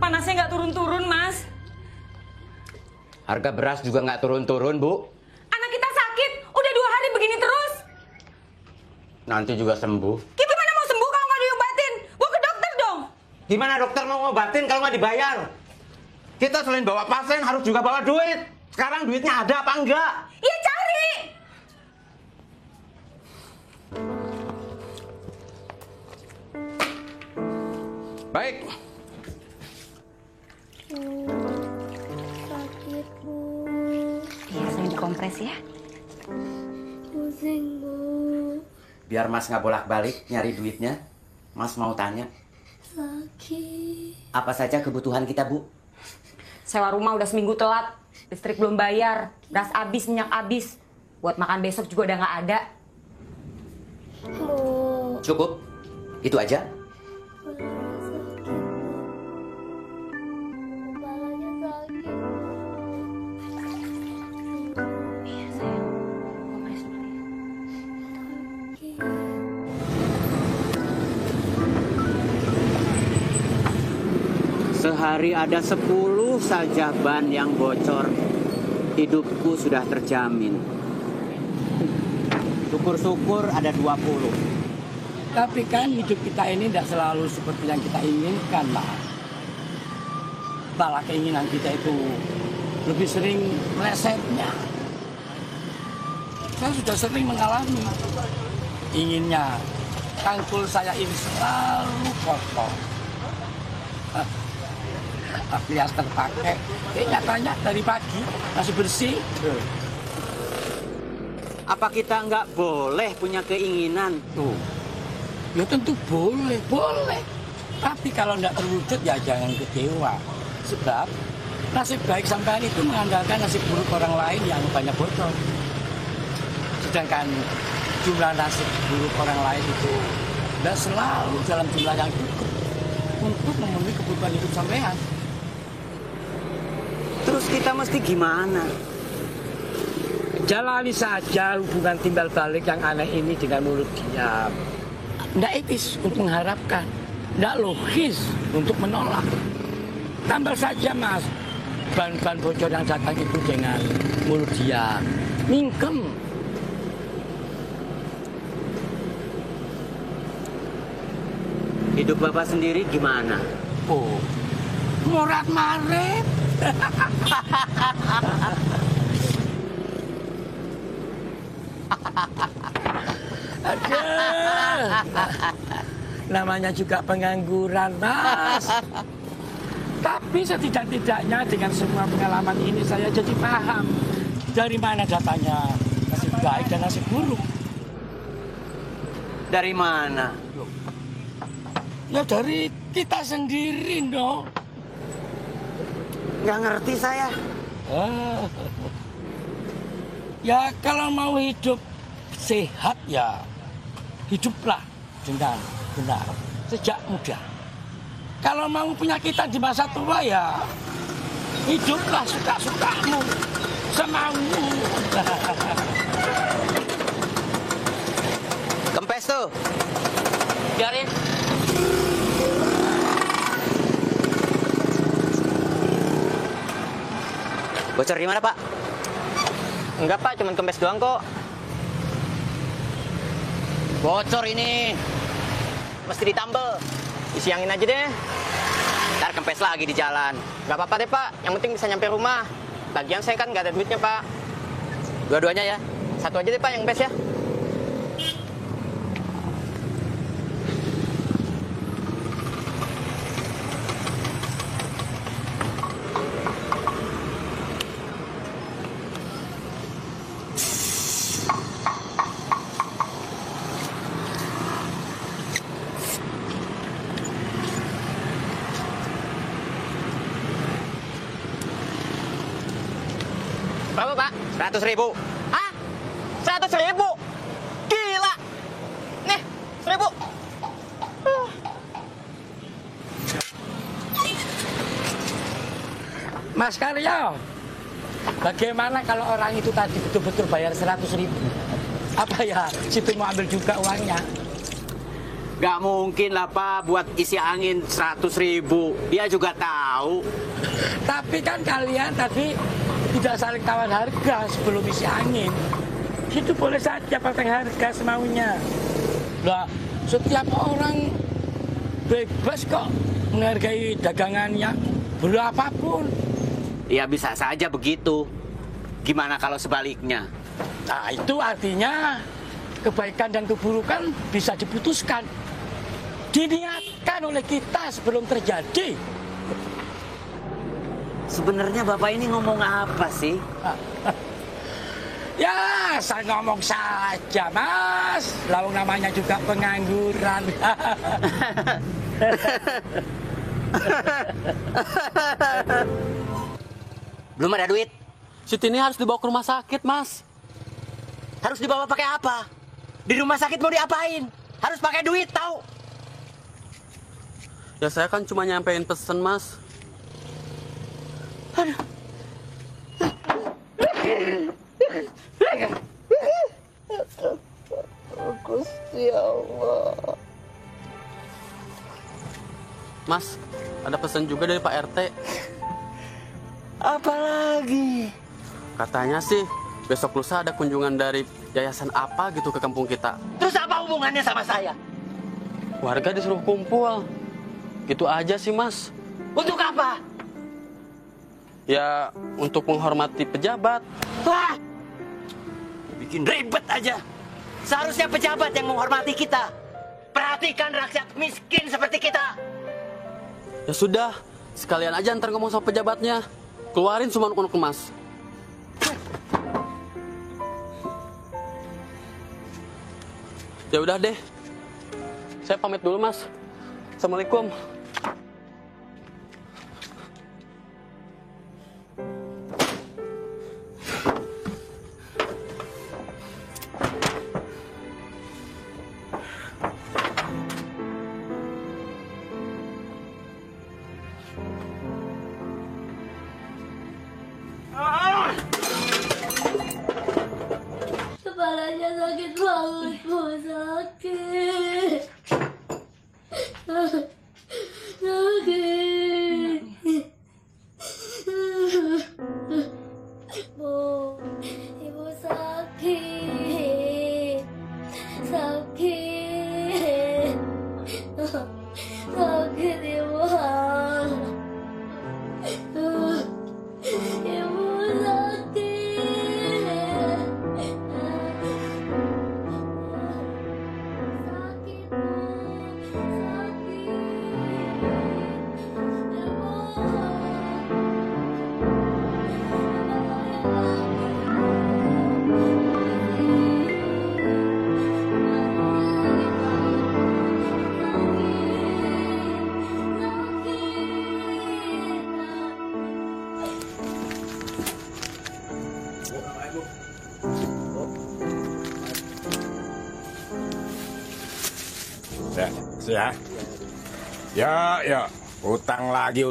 Panasnya nggak turun-turun, Mas. Harga beras juga nggak turun-turun, Bu. Anak kita sakit, udah 2 hari begini terus. Nanti juga sembuh. Gimana mau sembuh kalau nggak diobatin? Gua ke dokter dong. Gimana dokter mau ngobatin kalau nggak dibayar? Kita selain bawa pasien harus juga bawa duit. Sekarang duitnya ada apa enggak? Ya cari. Baik. Sakit, Bu. Iya, saya dikompres ya. Pusing, Bu. Biar Mas nggak bolak-balik nyari duitnya, Mas mau tanya, Sakit. apa saja kebutuhan kita, Bu? Sewa rumah udah seminggu telat. Listrik belum bayar. Beras habis, minyak habis. Buat makan besok juga udah nggak ada. Bu. Cukup? Itu aja? Kepalanya sakit, Bu. Kepalanya sakit. Iya, sayang. Kompres dulu ya. Sehari ada 10 saja ban yang bocor, hidupku sudah terjamin. Syukur-syukur ada 20. Tapi kan hidup kita ini tidak selalu seperti yang kita inginkan, Pak. Malah keinginan kita itu lebih sering melesetnya. Saya sudah sering mengalami. Inginnya tangkul saya ini selalu kotor. Alias terpakai. Nyatanya dari pagi masih bersih. Apa kita nggak boleh punya keinginan? Tuh. Ya tentu boleh, boleh. Tapi kalau tidak terwujud ya jangan kecewa. Sebab nasib baik sampean itu mengandalkan nasib buruk orang lain yang banyak bocor. Sedangkan jumlah nasib buruk orang lain itu tidak selalu dalam jumlah yang cukup untuk memenuhi kebutuhan hidup sampean. Terus kita mesti gimana? Jalani saja hubungan timbal balik yang aneh ini dengan mulut diam. Tidak etis untuk mengharapkan, tidak logis untuk menolak. Tambah saja, Mas, ban-ban bocor yang datang itu dengan mulut diam. Mingkem. Hidup Bapak sendiri gimana? Oh, morat marit. Aduh. Namanya juga pengangguran, Mas. Tapi setidak-tidaknya dengan semua pengalaman ini saya jadi paham dari mana datanya nasib baik dan nasib buruk. Dari mana? Ya dari kita sendiri, no. Nggak ngerti saya. Ah. Ya kalau mau hidup sehat ya hiduplah dengan benar sejak muda. Kalau mau penyakitan di masa tua ya hiduplah suka-sukamu, semaumu. Kempes tuh. Biarin. Bocor di mana, Pak? Enggak, Pak, cuman kempes doang kok. Bocor ini. Mesti ditambel. Disiangin aja deh. Ntar kempes lagi di jalan. Nggak apa-apa deh, Pak. Yang penting bisa nyampe rumah. Lagian saya kan nggak ada duitnya, Pak. Dua-duanya ya. Satu aja deh, Pak, yang best ya. Berapa, Pak? 100.000. Hah? 100.000? Gila! Nih, 1.000. Mas Karyo, bagaimana kalau orang itu tadi betul-betul bayar 100.000? Apa ya, Sipin mau ambil juga uangnya? Gak mungkin lah Pak buat isi angin 100.000. Dia juga tahu. Tapi kan kalian tadi tidak saling tawar harga sebelum isi angin. Itu boleh saja pakai harga semaunya. Lah, setiap orang bebas kok menghargai dagangannya berapapun. Ya bisa saja begitu. Gimana kalau sebaliknya? Nah, itu artinya kebaikan dan keburukan bisa diputuskan, diniatkan oleh kita sebelum terjadi. Sebenarnya Bapak ini ngomong apa sih? Ya, saya ngomong saja, Mas. Lawang namanya juga pengangguran. Belum ada duit. Si Tini harus dibawa ke rumah sakit, Mas. Harus dibawa pakai apa? Di rumah sakit mau diapain? Harus pakai duit, tahu? Ya saya kan cuma nyampein pesen, Mas. Gusti Allah. Mas, ada pesan juga dari Pak RT. Apalagi? Katanya sih besok lusa ada kunjungan dari yayasan apa gitu ke kampung kita. Terus apa hubungannya sama saya? Warga disuruh kumpul. Gitu aja sih, Mas. Untuk apa? Ya, untuk menghormati pejabat. Wah! Bikin ribet aja. Seharusnya pejabat yang menghormati kita. Perhatikan rakyat miskin seperti kita. Ya sudah, sekalian aja ntar ngomong sama pejabatnya. Keluarin semua unek-unek Mas. Ya udah deh. Saya pamit dulu, Mas. Assalamualaikum. Kepalanya sakit banget, Bu. Sakit. Sakit. Bu, Ibu sakit. Sakit. Sakit, Ibu. Ibu sakit. Sakit, Bu. Ya, ya, utang lagi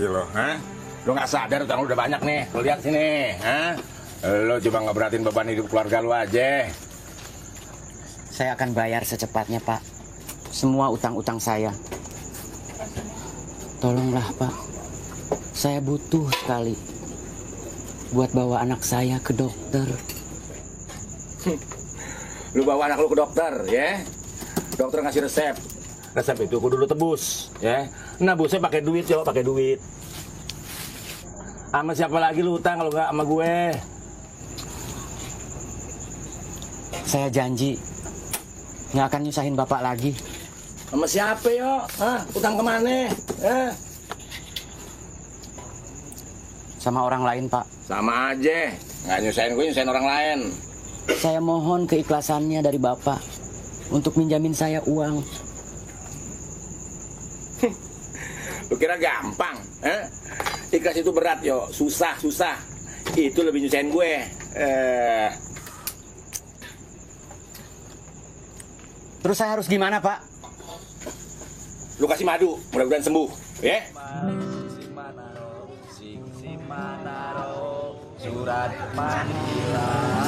loh, ha? Lu nggak sadar utang lu udah banyak nih, lu lihat sini, ha? Lu coba ngeberatin beban hidup keluarga lu aja. Saya akan bayar secepatnya, Pak. Semua utang-utang saya. Tolonglah, Pak. Saya butuh sekali buat bawa anak saya ke dokter. Lu bawa anak lu ke dokter, ya? Dokter ngasih resep. Resep itu kudu lu tebus, ya. Nebusnya pakai duit, coba pakai duit. Sama siapa lagi lu utang kalau nggak sama gue? Saya janji nggak akan nyusahin Bapak lagi. Sama siapa yo? Hah? Utang kemana? Sama orang lain, Pak. Sama aja. Nggak nyusahin gue, nyusahin orang lain. Saya mohon keikhlasannya dari Bapak untuk minjamin saya uang. Lu kira gampang? Ikhlas itu berat yo, susah. Itu lebih nyusahin gue. Terus saya harus gimana, Pak? Lu kasih madu, mudah-mudahan sembuh, ya? Surat panggilan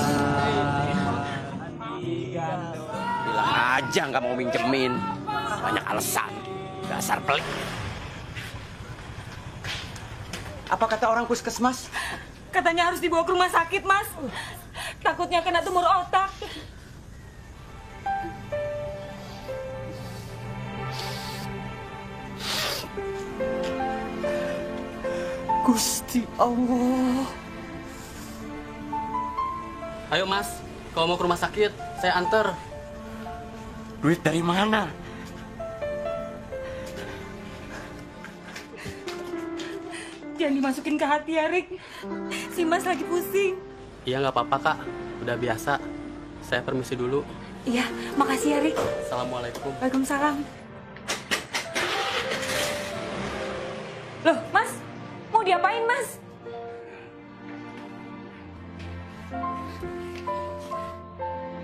Bilang aja nggak mau minjemin. Banyak alasan. Dasar pelik. Apa kata orang puskesmas? Katanya harus dibawa ke rumah sakit, Mas. Takutnya kena tumor otak. Gusti Allah. Ayo mas, kalau mau ke rumah sakit, saya anter. Duit dari mana? Jangan dimasukin ke hati ya, Rik. Si Mas lagi pusing. Iya nggak apa-apa kak, udah biasa. Saya permisi dulu. Iya, makasih ya, Rik. Assalamualaikum. Waalaikumsalam. Loh, Mas, mau diapain, Mas?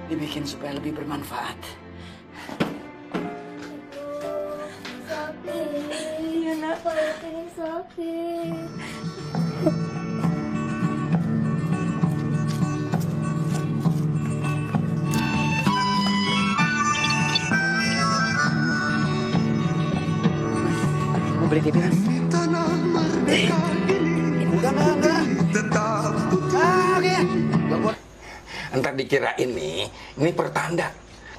Dibikin supaya lebih bermanfaat. Sakit. Iya, nak. Perut ini sakit. Mau beli TV kan? Entar dikira ini pertanda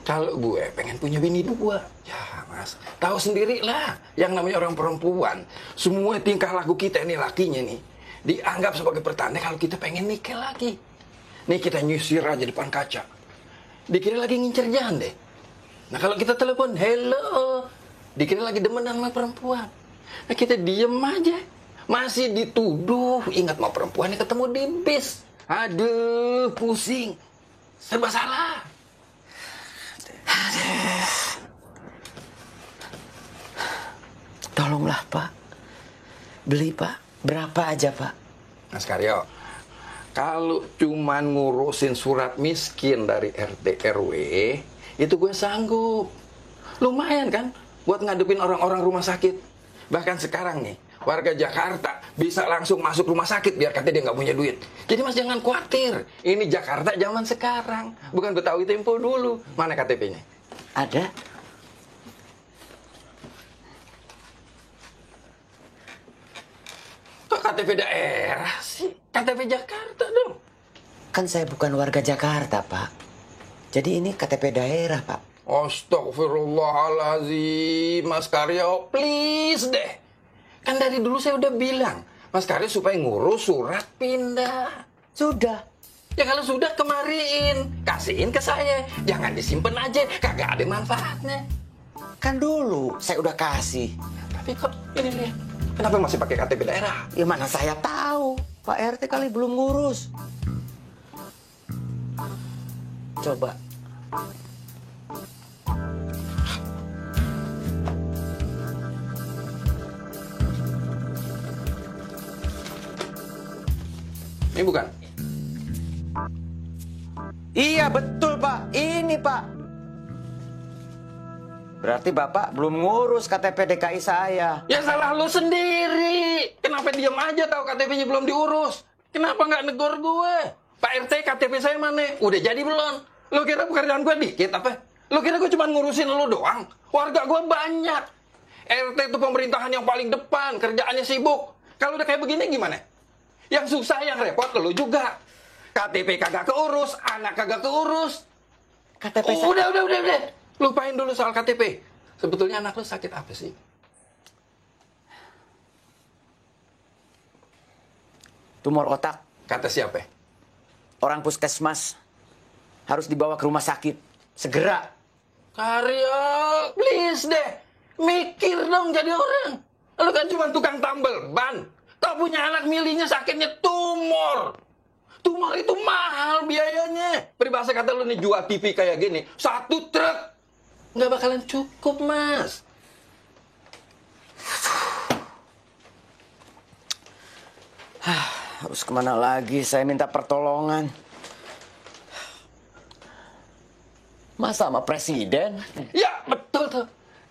kalau gue pengen punya bini dua. Ya mas, tahu sendiri lah, yang namanya orang perempuan, semua tingkah laku kita ini lakinya nih dianggap sebagai pertanda kalau kita pengen nikah lagi. Nih kita nyusir aja depan kaca, dikira lagi ngincer jande. Nah kalau kita telepon, hello, dikira lagi demenan sama perempuan. Nah kita diem aja, masih dituduh. Ingat mau perempuannya ketemu di bis. Aduh, pusing. Serba salah. Tolonglah Pak. Beli Pak. Berapa aja Pak? Mas Karyo, kalau cuman ngurusin surat miskin dari RT RW, itu gue sanggup. Lumayan kan buat ngadepin orang-orang rumah sakit. Bahkan sekarang nih, warga Jakarta bisa langsung masuk rumah sakit biar katanya dia nggak punya duit. Jadi mas jangan khawatir. Ini Jakarta zaman sekarang, bukan Betawi Tempo dulu. Mana KTP-nya? Ada. Kok KTP daerah sih? KTP Jakarta dong. Kan saya bukan warga Jakarta Pak. Jadi ini KTP daerah Pak. Astagfirullahaladzim, Mas Karyo, please deh. Kan dari dulu saya udah bilang, Mas Karyo supaya ngurus surat pindah. Sudah. Ya kalau sudah kemarin, kasihin ke saya. Jangan disimpan aja, kagak ada manfaatnya. Kan dulu saya udah kasih. Tapi kok ini nih, kenapa masih pakai KTP daerah? Ya mana saya tahu. Pak RT kali belum ngurus. Coba. Ini bukan? Iya betul Pak. Ini Pak. Berarti Bapak belum ngurus KTP DKI saya. Ya salah lu sendiri. Kenapa diam aja tahu KTP-nya belum diurus? Kenapa nggak negor gue? Pak RT KTP saya mana? Udah jadi belum? Lu kira pekerjaan gue dikit apa? Lu kira gue cuma ngurusin lu doang? Warga gue banyak. RT itu pemerintahan yang paling depan, kerjaannya sibuk. Kalau udah kayak begini gimana? Yang susah, yang repot lu juga. KTP kagak keurus, anak kagak keurus. KTP saya... Udah. Lupain dulu soal KTP. Sebetulnya anak lu sakit apa sih? Tumor otak. Kata siapa? Orang puskesmas. Harus dibawa ke rumah sakit. Segera. Karyo, please deh. Mikir dong jadi orang. Lu kan cuma tukang tambel ban. Tak punya anak milihnya sakitnya tumor. Tumor itu mahal biayanya. Peribahasa kata lu nih jual TV kayak gini, 1 truk. Nggak bakalan cukup, Mas. Harus kemana lagi saya minta pertolongan? Masa sama presiden? Ya, betul tuh.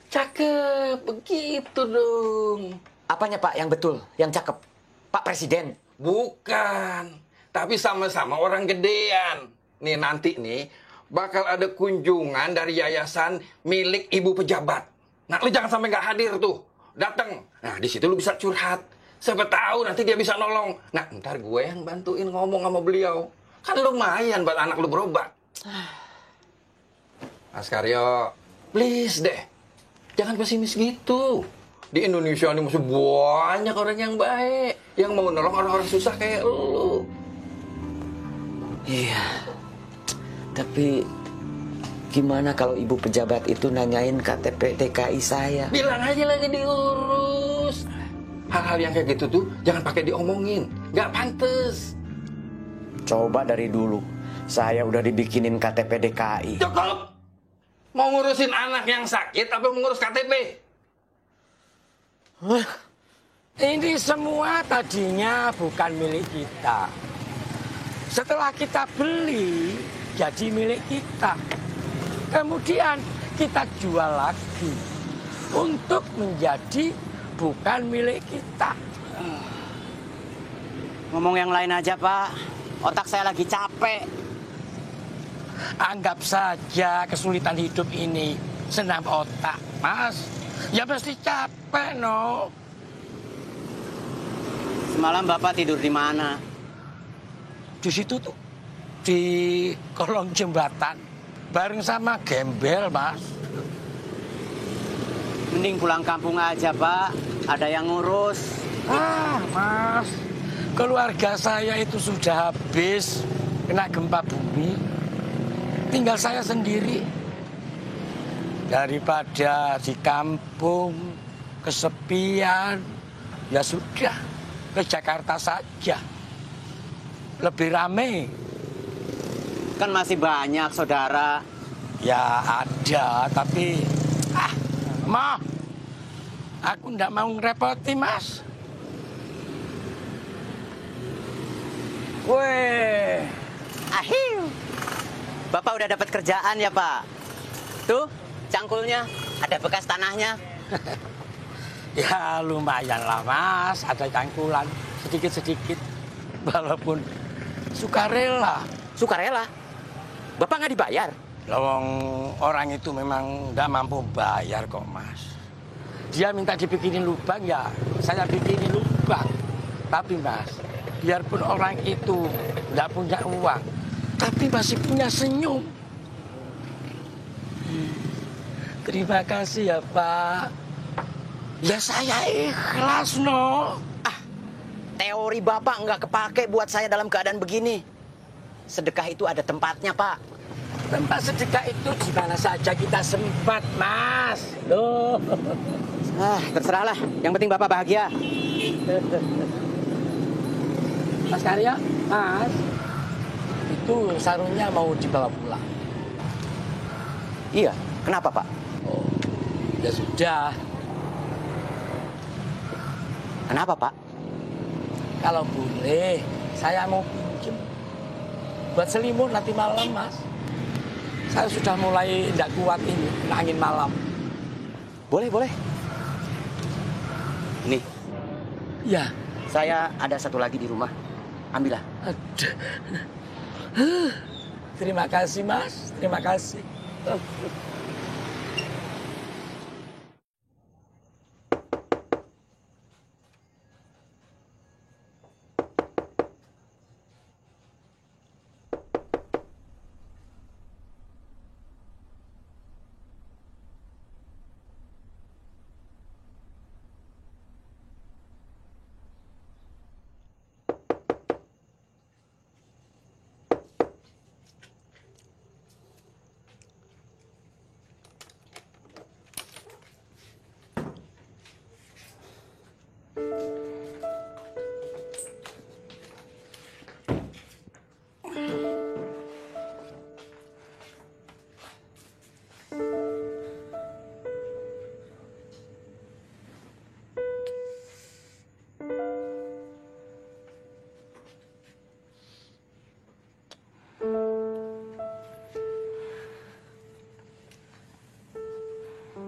Cakep, begitu dong. Apanya Pak yang betul, yang cakep? Pak Presiden? Bukan. Tapi sama-sama orang gedean. Nih nanti nih, bakal ada kunjungan dari yayasan milik ibu pejabat. Nah, lu jangan sampai nggak hadir tuh. Datang. Nah, di situ lu bisa curhat. Siapa tahu nanti dia bisa nolong. Nah, ntar gue yang bantuin ngomong sama beliau. Kan lumayan buat anak lu berobat. Mas Karyo, please deh. Jangan pesimis gitu. Di Indonesia ini masih banyak orang yang baik. Yang mau nolong orang-orang susah kayak lu. Iya. Tapi gimana kalau ibu pejabat itu nanyain KTP DKI saya? Bilang aja lagi diurus. Hal-hal yang kayak gitu tuh jangan pakai diomongin. Nggak pantes. Coba dari dulu, saya udah dibikinin KTP DKI. Cukup! Mau ngurusin anak yang sakit apa mau ngurus KTP? Ini semua tadinya bukan milik kita. Setelah kita beli, jadi milik kita. Kemudian kita jual lagi untuk menjadi bukan milik kita. Ngomong yang lain aja, Pak. Otak saya lagi capek. Anggap saja kesulitan hidup ini senam otak, Mas. Ya pasti capek, no. Semalam Bapak tidur di mana? Di situ tuh, di kolong jembatan, bareng sama gembel, Mas. Mending pulang kampung aja, Pak. Ada yang ngurus. Mas, keluarga saya itu sudah habis kena gempa bumi. Tinggal saya sendiri. Daripada di kampung, kesepian, ya sudah, ke Jakarta saja. Lebih rame. Kan masih banyak, saudara. Ya ada, tapi... aku ndak mau ngerepoti, Mas. Weh, akhir. Bapak udah dapat kerjaan ya, Pak? Tuh, cangkulnya, ada bekas tanahnya. Ya lumayan lah, Mas, ada cangkulan sedikit-sedikit. Walaupun sukarela. Sukarela? Bapak nggak dibayar? Lawang orang itu memang nggak mampu bayar kok, Mas. Dia minta dibikinin lubang, ya saya bikinin lubang. Tapi, Mas, biarpun orang itu nggak punya uang, tapi masih punya senyum. Terima kasih ya, Pak. Ya saya ikhlas, no. Teori Bapak nggak kepake buat saya dalam keadaan begini. Sedekah itu ada tempatnya, Pak. Tempat sedekah itu di mana saja kita sempat, Mas. Loh. Terserahlah. Yang penting Bapak bahagia. Mas Karya, Mas, itu sarungnya mau dibawa pulang. Iya, kenapa, Pak? Oh, ya sudah. Kenapa, Pak? Kalau boleh, saya mau pinjem buat selimut nanti malam, Mas. Saya sudah mulai tidak kuat ini, angin malam. Boleh, boleh. Nih. Ya. Saya ada satu lagi di rumah. Ambillah. Terima kasih, Mas. Terima kasih.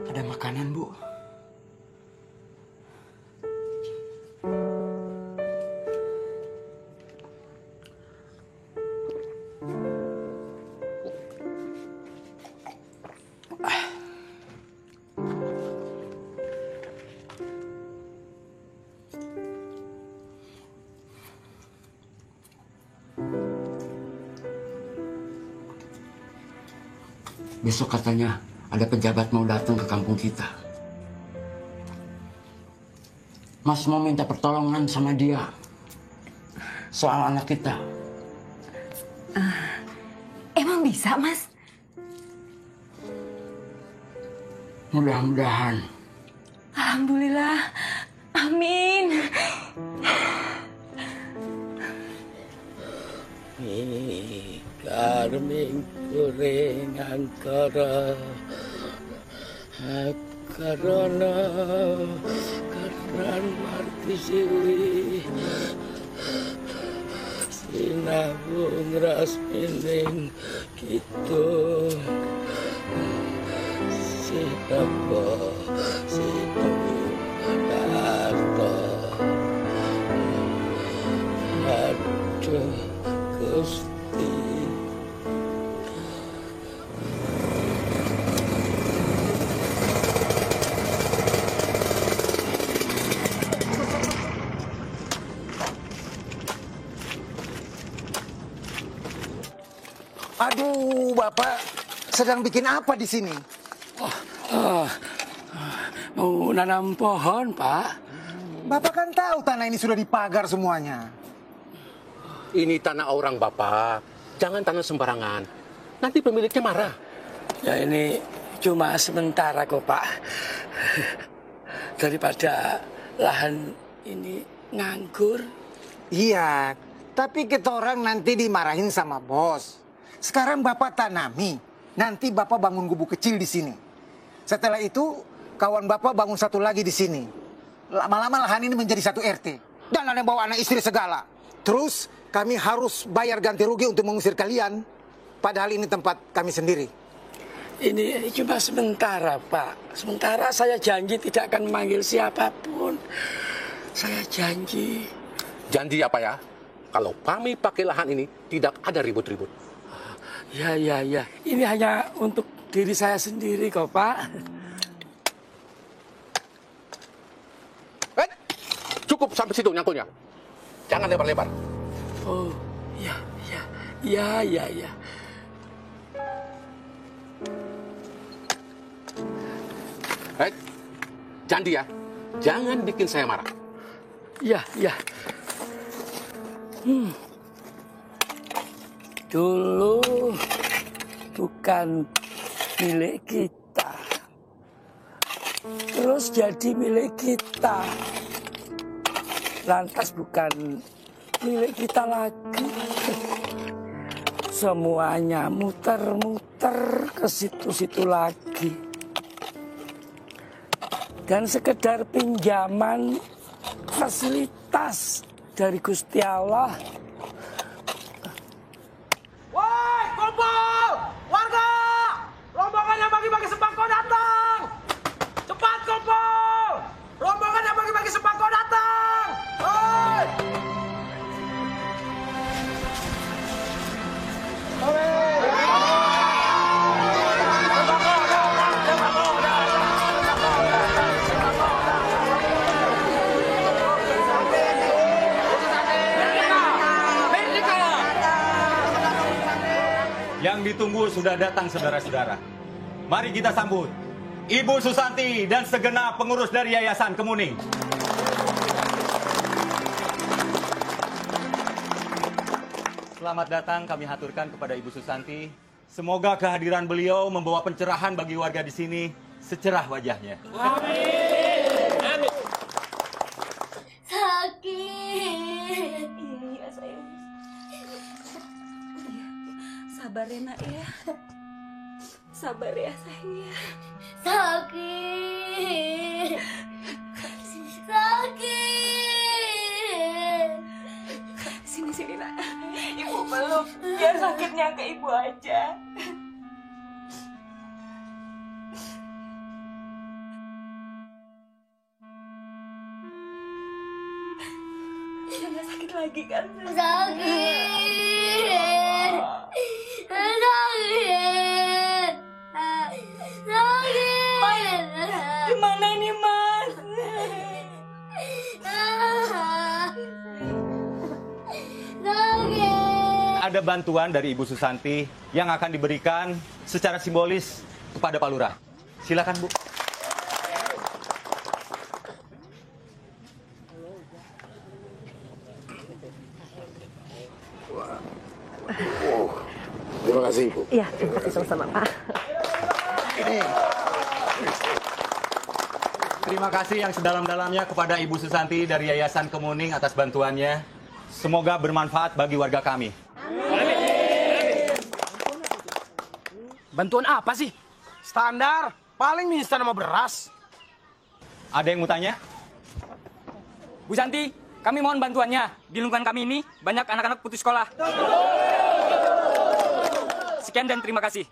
Ada makanan, Bu. Besok katanya ada pejabat mau datang ke kampung kita. Mas mau minta pertolongan sama dia soal anak kita. Emang bisa, Mas? Mudah-mudahan. Alhamdulillah. Amin. Karming kuring angkara karana karan marti siwi sinabung rasmining gitu sinabo sinabung darto aduh Gusti. Aduh, Bapak sedang bikin apa di sini? Mau nanam pohon, Pak. Bapak kan tahu tanah ini sudah dipagar semuanya. Ini tanah orang, Bapak. Jangan tanah sembarangan. Nanti pemiliknya marah. Ya ini cuma sementara kok, Pak. Daripada lahan ini nganggur. Iya, tapi kita orang nanti dimarahin sama bos. Sekarang Bapak tanami, nanti Bapak bangun gubuk kecil di sini. Setelah itu, kawan Bapak bangun satu lagi di sini. Lama-lama lahan ini menjadi satu RT. Dan ada yang bawa anak istri segala. Terus kami harus bayar ganti rugi untuk mengusir kalian. Padahal ini tempat kami sendiri. Ini cuma sementara, Pak. Sementara saya janji tidak akan memanggil siapapun. Saya janji. Janji apa ya? Kalau kami pakai lahan ini, tidak ada ribut-ribut. Ya. Ini hanya untuk diri saya sendiri kok, Pak. Cukup sampai situ nyangkulnya. Jangan lebar-lebar. Oh, ya. Janji ya, jangan bikin saya marah. Ya. Dulu bukan milik kita. Terus jadi milik kita. Lantas bukan milik kita lagi. Semuanya muter-muter ke situ-situ lagi. Dan sekedar pinjaman fasilitas dari Gusti Allah. Woi, kumpul! Warga! Rombongan yang bagi-bagi sembako datang! Cepat kumpul! Rombongan yang bagi-bagi sembako datang! Woi! Yang ditunggu sudah datang, saudara-saudara. Mari kita sambut Ibu Susanti dan segenap pengurus dari Yayasan Kemuning. Selamat datang kami haturkan kepada Ibu Susanti. Semoga kehadiran beliau membawa pencerahan bagi warga di sini secerah wajahnya. Amin. Sakit. Iya, sayang. Sabar ya, Nak ya. Sabar ya, sayang ya. Sakit. Sakit. Sini, Nak. Ibu peluk. Biar sakitnya ke ibu aja. Udah gak sakit lagi kan? Sakit. Gimana ini, Mas? ada bantuan dari Ibu Susanti yang akan diberikan secara simbolis kepada Pak Lurah. Silakan, Bu. Terima kasih, Ibu. Iya, terima kasih sama-sama, Pak. Terima kasih yang sedalam-dalamnya kepada Ibu Susanti dari Yayasan Kemuning atas bantuannya. Semoga bermanfaat bagi warga kami. Bantuan apa sih? Standar, paling instan sama beras. Ada yang mau tanya? Bu Santi, kami mohon bantuannya. Di lingkungan kami ini banyak anak-anak putus sekolah. Sekian dan terima kasih.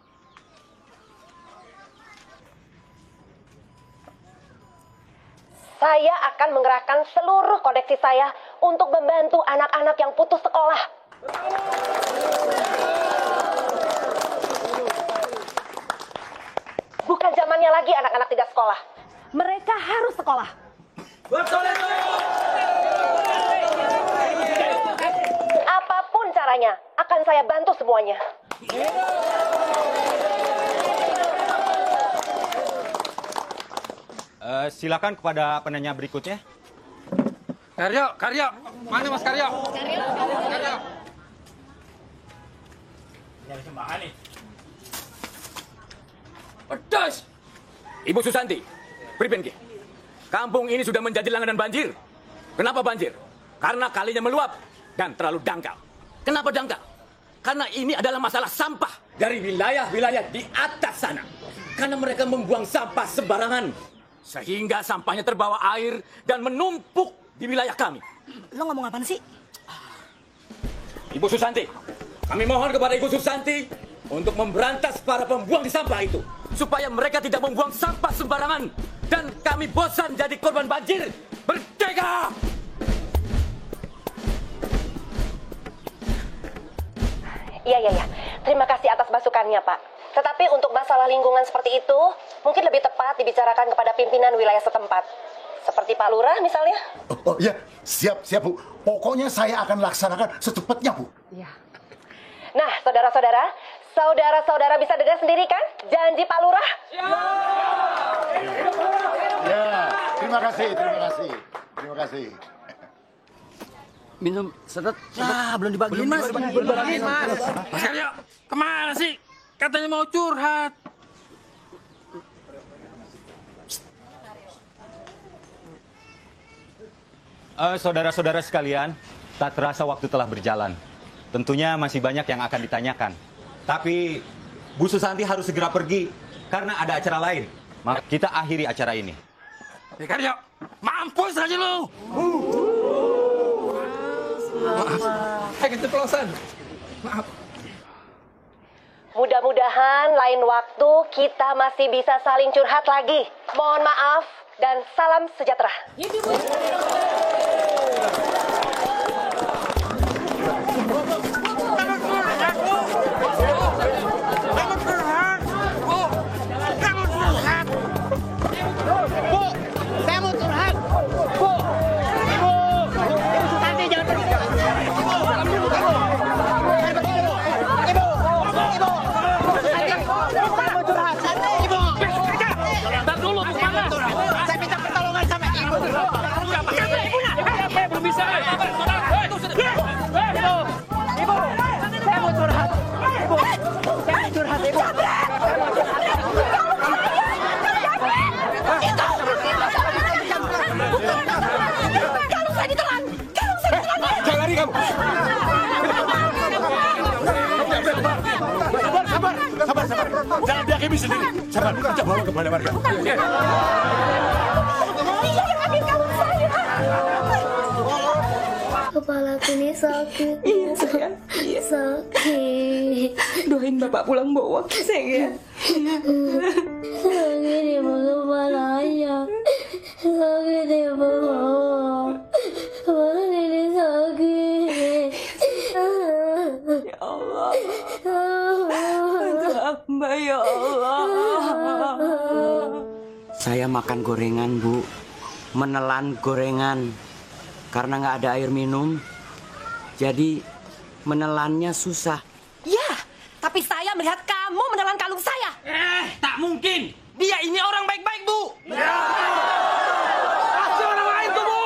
Saya akan mengerahkan seluruh koneksi saya untuk membantu anak-anak yang putus sekolah. Bukan zamannya lagi anak-anak tidak sekolah. Mereka harus sekolah. Apapun caranya, akan saya bantu semuanya. Silakan kepada penanya berikutnya. Karyo. Mana Mas Karyo? Karyo. Pedas! Ibu Susanti, pripun ki? Kampung ini sudah menjadi langganan banjir. Kenapa banjir? Karena kalinya meluap dan terlalu dangkal. Kenapa dangkal? Karena ini adalah masalah sampah dari wilayah-wilayah di atas sana. Karena mereka membuang sampah sembarangan. Sehingga sampahnya terbawa air dan menumpuk di wilayah kami. Lo ngomong apaan sih? Ibu Susanti, kami mohon kepada Ibu Susanti untuk memberantas para pembuang di sampah itu. Supaya mereka tidak membuang sampah sembarangan. Dan kami bosan jadi korban banjir. Merdeka! Iya. Terima kasih atas masukannya, Pak. Tetapi untuk masalah lingkungan seperti itu, mungkin lebih tepat dibicarakan kepada pimpinan wilayah setempat. Seperti Pak Lurah misalnya. Oh iya, siap Bu. Pokoknya saya akan laksanakan secepatnya, Bu. Iya. Nah, saudara-saudara bisa dengar sendiri kan janji Pak Lurah? Ya, terima kasih. Minum sedet. Belum dibagiin, Mas. Belum dibagiin, Mas. Mas Karyo, kemana sih? Katanya mau curhat. Saudara-saudara sekalian, tak terasa waktu telah berjalan. Tentunya masih banyak yang akan ditanyakan. Tapi Bu Susanti harus segera pergi karena ada acara lain. Maka kita akhiri acara ini. Karyo, mampus aja lu. Maaf. Keceplosan. Maaf. Mudah-mudahan lain waktu kita masih bisa saling curhat lagi. Mohon maaf dan salam sejahtera. Sabar. Jangan dihakimi sendiri. Sabar, kita bawa ke balai warga. Kepalaku ini sakit. Iya, sayang. Sakit. Doain Bapak pulang bawa, sayang. Sakit di kepalanya. Sakit di bawah. Kepala ini sakit. Ya Allah. Bantu hamba ya Allah. Saya makan gorengan, Bu. Menelan gorengan. Karena nggak ada air minum. Jadi menelannya susah. Ya, tapi saya melihat kamu menelan kalung saya. Tak mungkin. Dia ini orang baik-baik, Bu. Pasti orang lain tuh, Bu.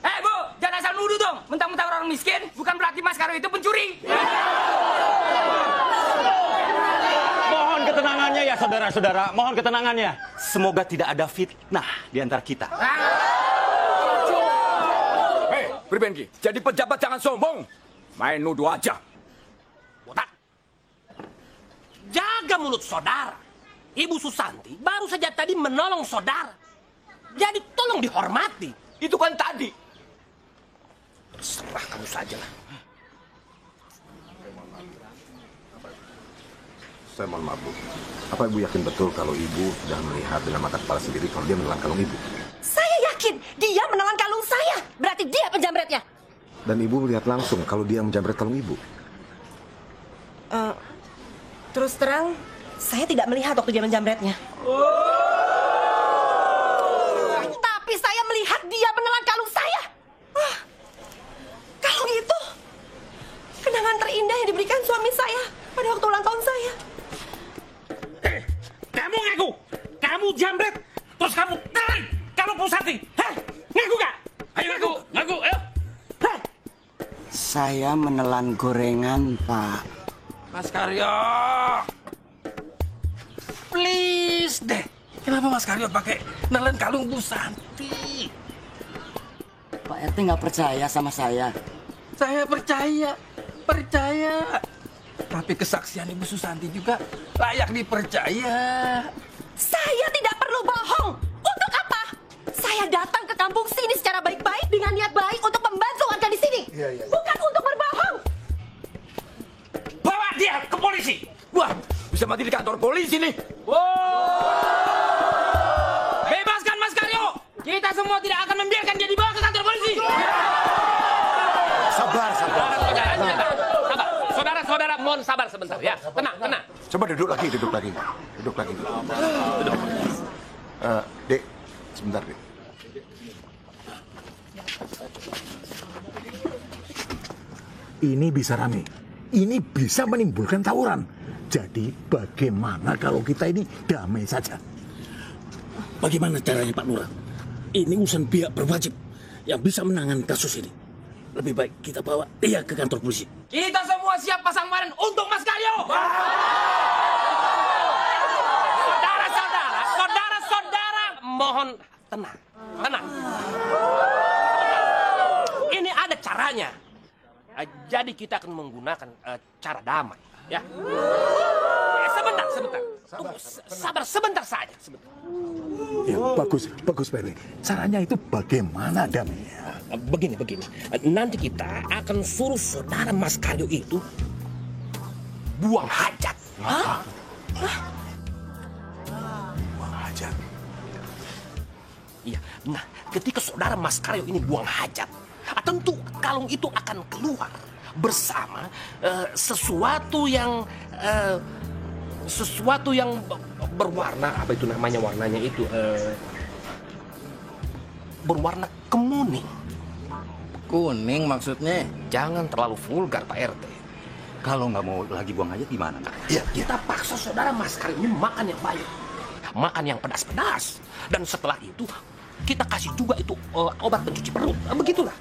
Bu, jangan asal nuduh dong. Mentang-mentang orang miskin, bukan berarti Mas Karyo itu pencuri. Mohon ketenangannya ya saudara-saudara, mohon ketenangannya. Semoga tidak ada fitnah di antara kita. Hei, Pribenki, jadi pejabat jangan sombong. Main nuduh aja. Botak. Jaga mulut saudara. Ibu Susanti baru saja tadi menolong saudara. Jadi tolong dihormati. Itu kan tadi. Terserah kamu saja lah. Saya mohon maaf, Bu. Apa Ibu yakin betul kalau Ibu sudah melihat dengan mata kepala sendiri kalau dia menelan kalung Ibu? Saya yakin dia menelan kalung saya. Berarti dia penjamretnya. Dan Ibu melihat langsung kalau dia menjamret kalung Ibu? Terus terang, saya tidak melihat waktu dia menjamretnya. Tapi saya melihat dia menelan kalung saya. Kalung itu kenangan terindah yang diberikan suami saya pada waktu ulang tahun saya. Kamu ngaku, kamu jambret, terus kamu telan, kamu Susanti. Hah? Ngaku gak? Ayo ngaku, ayo. Hah? Saya menelan gorengan, Pak. Mas Karyo, please deh. Kenapa Mas Karyo pakai nelen kalung Bu Santi? Pak RT nggak percaya sama saya. Saya percaya. Tapi kesaksian Ibu Susanti juga layak dipercaya. Saya tidak perlu bohong. Untuk apa? Saya datang ke kampung sini secara baik-baik dengan niat baik untuk membantu warga di sini. Bukan untuk berbohong. Bawa dia ke polisi. Wah, bisa mati di kantor polisi nih. Bebaskan Mas Karyo. Kita semua tidak akan membiarkan dia dibawa ke kantor polisi. Sabar. Saudara, mohon sabar sebentar ya. Tenang. Coba duduk lagi. Dek, sebentar, Dek. Ini bisa rame. Ini bisa menimbulkan tawuran. Jadi bagaimana kalau kita ini damai saja? Bagaimana caranya Pak Lurah? Ini urusan pihak berwajib yang bisa menangani kasus ini. Lebih baik kita bawa dia ke kantor polisi. Kita semua siap pasang badan untuk Mas Karyo. Saudara, mohon tenang. Ini ada caranya. Jadi kita akan menggunakan cara damai, ya. Sebentar. Tunggu, sabar sebentar saja. Ya, bagus Pak RW. Caranya itu bagaimana damainya? Begini. Nanti kita akan suruh saudara Mas Karyo itu buang hajat. Buang hajat? Iya. Nah, ketika saudara Mas Karyo ini buang hajat, tentu kalung itu akan keluar bersama sesuatu yang berwarna, apa itu namanya warnanya itu, berwarna kemuning. Kuning maksudnya? Jangan terlalu vulgar Pak RT. Kalau nggak mau lagi buang aja gimana? Ya, kita paksa saudara Mas Karyo ini makan yang banyak, makan yang pedas-pedas, dan setelah itu kita kasih juga itu obat pencuci perut. Begitulah.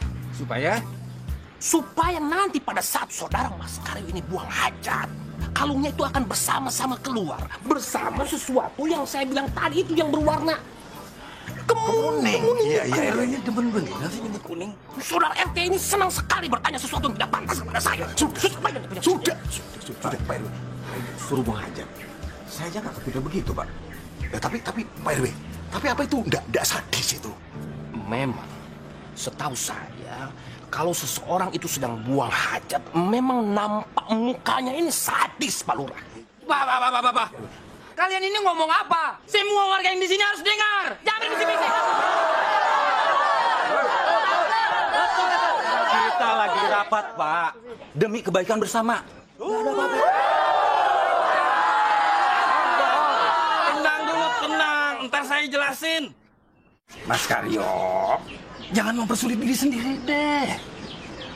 Supaya nanti pada saat saudara Mas Karyo ini buang hajat, kalungnya itu akan bersama-sama keluar bersama sesuatu yang saya bilang tadi itu yang berwarna kemuning. Iya. Ini demen banget nanti nyebut kuning. Saudara RT ini senang sekali bertanya sesuatu yang tidak pantas kepada saya. Sudah, Pak RW. Suruh buang hajat. Saya aja nggak kepikiran begitu, Pak. Ya, tapi Pak RW, tapi apa itu nggak sadis itu? Memang, setahu saya, kalau seseorang itu sedang buang hajat, memang nampak mukanya ini sadis, Pak Lurah. Bapak. Kalian ini ngomong apa? Semua warga yang di sini harus dengar. Jangan berbisik-bisik. Kita lagi rapat, Pak. Demi kebaikan bersama. Tenang. Ntar saya jelasin. Mas Karyo, jangan mempersulit diri sendiri deh.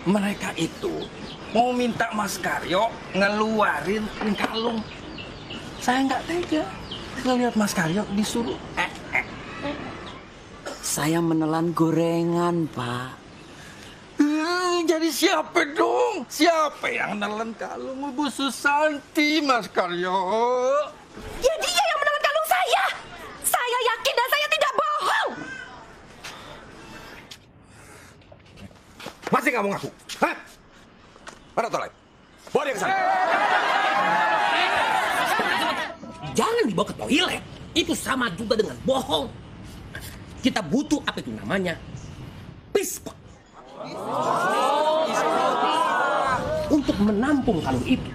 Mereka itu mau minta Mas Karyo ngeluarin kalung. Saya nggak tega ngelihat Mas Karyo disuruh. Saya menelan gorengan, Pak. Jadi siapa dong? Siapa yang nelen kalung Bu Susanti, Mas Karyo? Ya dia yang menelan kalung saya. Saya yakin dan saya tidak bohong. Masih nggak mau ngaku? Hah? Mana toilet? Bawa dia ke sana. Jangan dibawa ke toilet. Itu sama juga dengan bohong. Kita butuh apa itu namanya? Pispot. Untuk menampung kalung itu.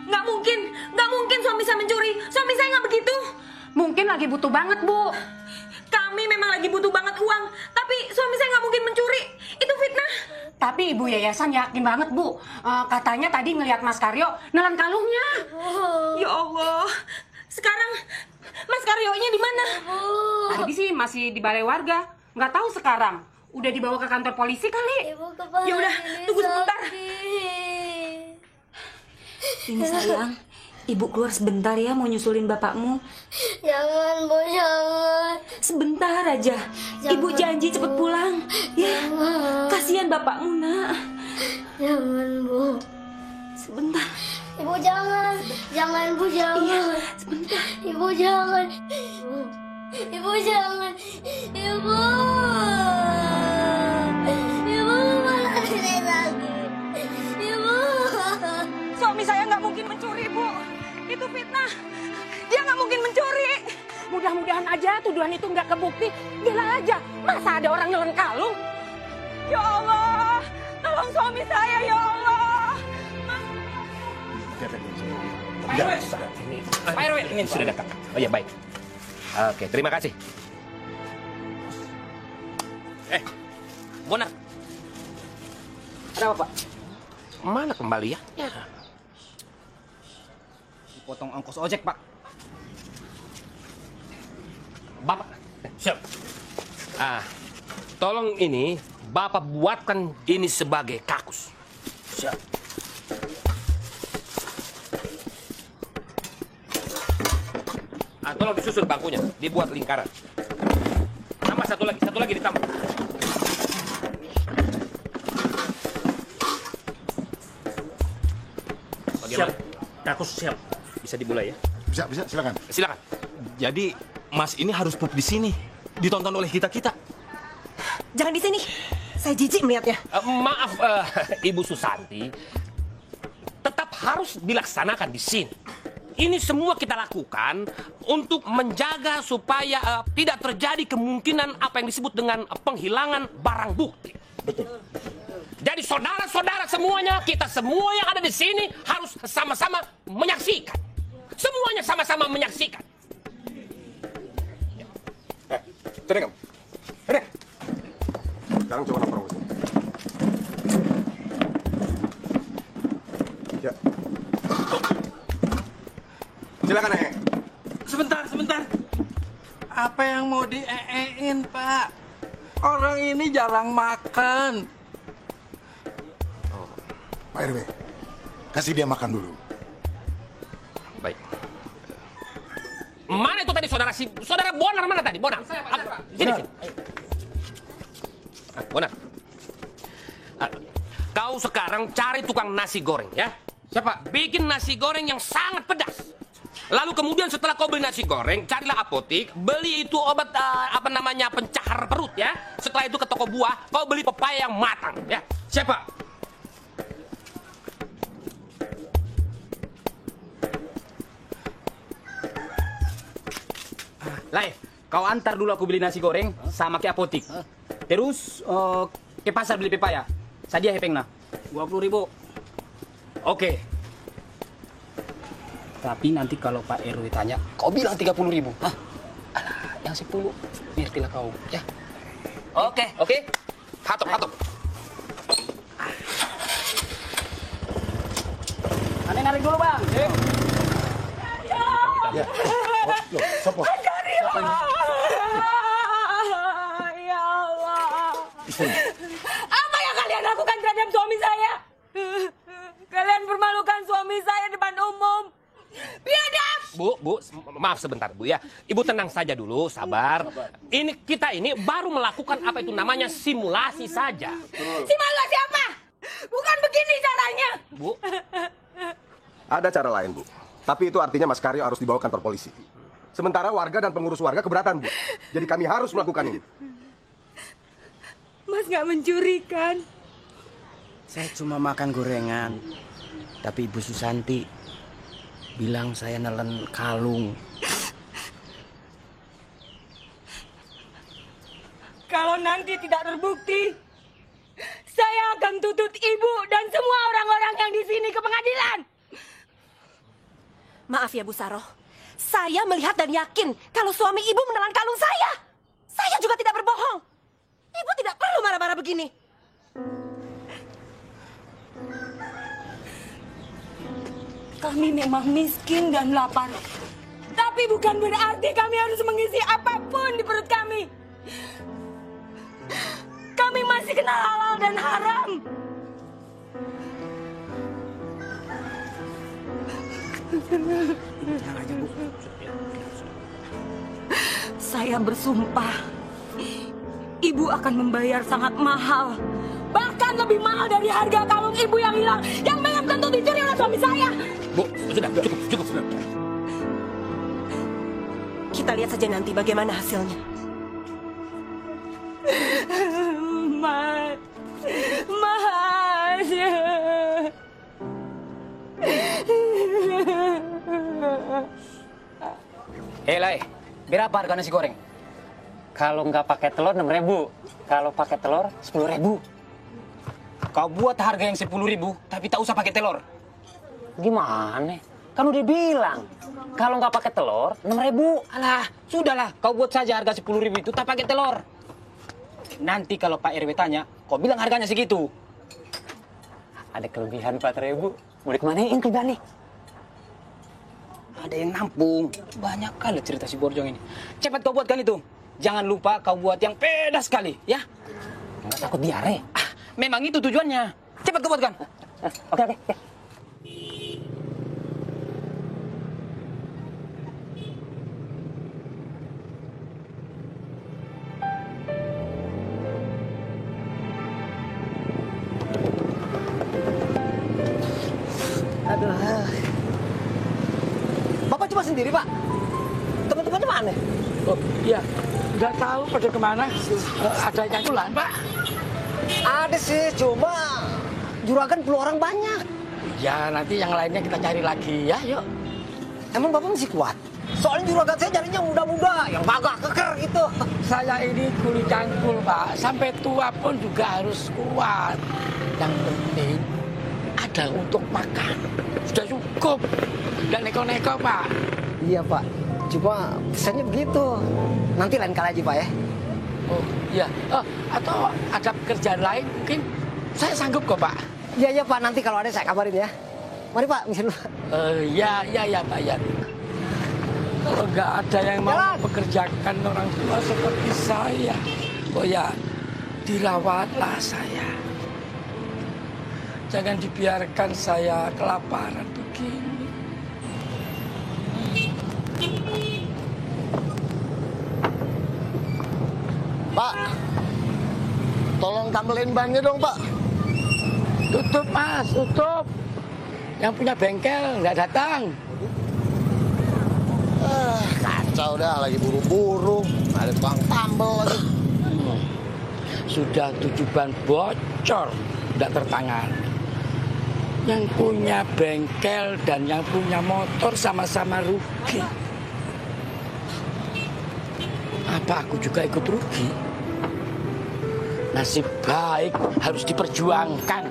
Nggak mungkin suami saya mencuri. Suami saya nggak begitu. Mungkin lagi butuh banget, Bu. Kami memang lagi butuh banget uang, tapi suami saya nggak mungkin mencuri. Itu fitnah. Tapi ibu yayasan yakin banget, Bu. Katanya tadi ngelihat Mas Karyo nelan kalungnya. Ya Allah. Sekarang Mas Karyonya di mana? Tadi sih masih di balai warga. Nggak tahu sekarang. Udah dibawa ke kantor polisi kali. Ya udah, tunggu sebentar. Ini sayang, ibu keluar sebentar ya mau nyusulin bapakmu. Jangan, Bu, jangan. Sebentar aja. Ibu janji cepet pulang. Ya, kasihan bapakmu, Nak. Jangan, Bu. Sebentar. Ibu jangan. Jangan, Bu, jangan. Iya, sebentar. Ibu jangan. Ibu jangan. Ibu. Ibu malah saya sakit. Ibu. Suami saya nggak mungkin mencuri, Bu. Itu fitnah. Dia nggak mungkin mencuri. Mudah-mudahan aja tuduhan itu nggak kebukti. Bilang aja, masa ada orang nelen kalung? Ya Allah, tolong suami saya, ya Allah. Pak RW, ini sudah datang. Oh ya, baik. Oke, terima kasih. Bonar. Ada apa, Pak? Mana kembaliannya? Potong ongkos ojek, Pak. Bapak, siap. Tolong ini, Bapak buatkan ini sebagai kakus. Siap. Tolong disusun bangkunya, dibuat lingkaran. Tambah satu lagi ditambah. Bagaimana? Siap. Kakus siap. Bisa dimulai ya? Bisa, silakan. Silakan. Jadi, Mas ini harus pup di sini. Ditonton oleh kita-kita. Jangan di sini. Saya jijik melihatnya. Maaf, Ibu Susanti. Tetap harus dilaksanakan di sini. Ini semua kita lakukan untuk menjaga supaya tidak terjadi kemungkinan apa yang disebut dengan penghilangan barang bukti. Betul. Jadi saudara-saudara semuanya, kita semua yang ada di sini harus sama-sama menyaksikan. Semuanya sama-sama menyaksikan. Tenang kamu. Tenang. Sekarang coba lapor ke sini. Ya. Silakan, Sebentar. Apa yang mau dieein, Pak? Orang ini jarang makan. Pak RW, kasih dia makan dulu. Baik. Mana itu tadi saudara Bonar mana tadi? Bonar. Sini. Bonar. Kau sekarang cari tukang nasi goreng ya. Siapa? Bikin nasi goreng yang sangat pedas. Lalu kemudian setelah kau beli nasi goreng, carilah apotik, beli itu obat pencahar perut ya. Setelah itu ke toko buah, kau beli pepaya yang matang ya. Siapa? Lai, kau antar dulu aku beli nasi goreng sama ke apotik. Terus ke pasar beli pepaya. Sadia hepengna. 20.000. Oke. Tapi nanti kalau Pak RW tanya, kau bilang 30.000. Hah? Alah, yang 10. Ngertilah kau, ya. Oke. Hatop. Aneh narik dulu, Bang. Ya. Loh, sopo? Siapa ini? Ya Allah. Istri. Apa yang akan lakukan terhadap suami saya? Kalian permalukan suami saya depan umum. Biadab! Bu, maaf sebentar Bu ya. Ibu tenang saja dulu, sabar. Kita ini baru melakukan apa itu namanya simulasi saja. Simulasi apa? Bukan begini caranya. Bu. Ada cara lain, Bu. Tapi itu artinya Mas Karyo harus dibawa kantor polisi. Sementara warga dan pengurus warga keberatan, Bu. Jadi kami harus melakukan ini. Mas nggak mencuri kan? Saya cuma makan gorengan. Tapi Ibu Susanti bilang saya nelen kalung. Kalau nanti tidak terbukti, saya akan tuntut ibu dan semua orang-orang yang di sini ke pengadilan. Maaf ya Bu Saroh, saya melihat dan yakin kalau suami ibu menelan kalung saya. Saya juga tidak berbohong. Ibu tidak perlu marah-marah begini. Kami memang miskin dan lapar. Tapi bukan berarti kami harus mengisi apapun di perut kami. Kami masih kenal halal dan haram. Saya bersumpah, ibu akan membayar sangat mahal. Bahkan lebih mahal dari harga kalung ibu yang hilang, yang belum tentu dicuri oleh suami saya. Bu, sudah, cukup. Kita lihat saja nanti bagaimana hasilnya. Mas. Lai, berapa harga nasi goreng? Kalau nggak pakai telur 6.000, kalau pakai telur 10.000. Kau buat harga yang 10.000, tapi tak usah pakai telur. Gimana? Kan udah bilang, kalau nggak pakai telur 6.000. Alah, sudahlah, kau buat saja harga 10.000 itu tak pakai telur. Nanti kalau Pak RW tanya, kau bilang harganya segitu. Ada kelebihan 4.000. Mau dikemanain kelebihan nih? Ada yang nampung. Banyak kali cerita si Borjong ini. Cepat kau buatkan itu. Jangan lupa kau buat yang pedas sekali, ya? Nggak takut diare. Memang itu tujuannya. Cepat kau buatkan. Oke. Aduh. Bapak cuma sendiri, Pak? Teman-temannya mana? Oh, iya. Nggak tahu pada kemana. Ada yang pulang, Pak? Ada sih, cuma juragan perlu orang banyak. Ya, nanti yang lainnya kita cari lagi ya, yuk. Emang Bapak masih kuat? Soalnya juragan saya carinya muda-muda, yang gagah keker gitu. Saya ini kuli cangkul, Pak. Sampai tua pun juga harus kuat. Yang penting ada untuk makan. Sudah cukup. Dan neko-neko, Pak. Iya, Pak. Cuma pesannya begitu. Nanti lain kali aja, Pak ya. Oh, iya. Oh, atau ada pekerjaan lain mungkin saya sanggup kok, Pak. Iya, Pak. Nanti kalau ada saya kabarin ya. Mari, Pak. Misi dulu. Iya, Pak. Ya. Kalau nggak ada yang mau pekerjakan orang tua seperti saya, oh ya, dirawatlah saya. Jangan dibiarkan saya kelaparan begini. Pak, tolong tambelin bannya dong, Pak. Tutup, Mas, tutup. Yang punya bengkel nggak datang. Kacau dah, lagi buru-buru. Ada tukang tambel lagi. Sudah 7 ban bocor, tidak tertangani. Yang punya bengkel dan yang punya motor sama-sama rugi. Apa aku juga ikut rugi? Nasib baik harus diperjuangkan.